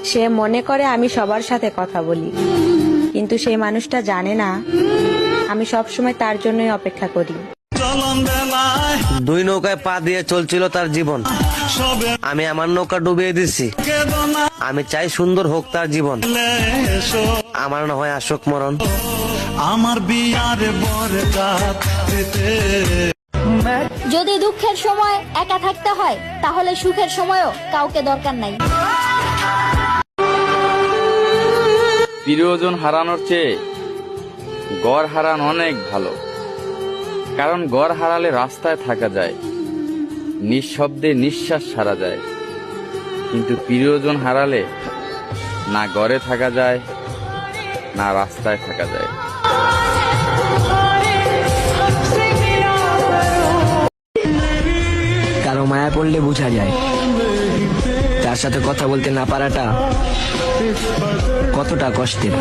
সে মনে করে আমি সবার সাথে কথা বলি, কিন্তু সেই মানুষটা জানে না আমি সবসময় তার জন্যই অপেক্ষা করি। দুই নৌকায় পা দিয়ে চলছিল তার জীবন, আমি আমার নৌকা ডুবিয়ে দিছি। আমি চাই সুন্দর হোক তার জীবন, আমার না হয় আসুক মরণ। আমার বিয়ার বরযাত দিতে। যদি দুঃখের সময় একা থাকতে হয় তাহলে সুখের সময়ও কাউকে দরকার নাই। প্রিয়জন হারানোর চেয়ে গড় হারানো অনেক ভালো, কারণ গড় হারালে রাস্তায় থাকা যায়, নিঃশব্দে নিঃশ্বাস ছাড়া যায়, কিন্তু প্রিয়জন হারালে না গড়ে থাকা যায় না রাস্তায় থাকা যায়। কারো মায়া পড়লে বোঝা যায় তার সাথে কথা বলতে না পারাটা কতটা কষ্টের।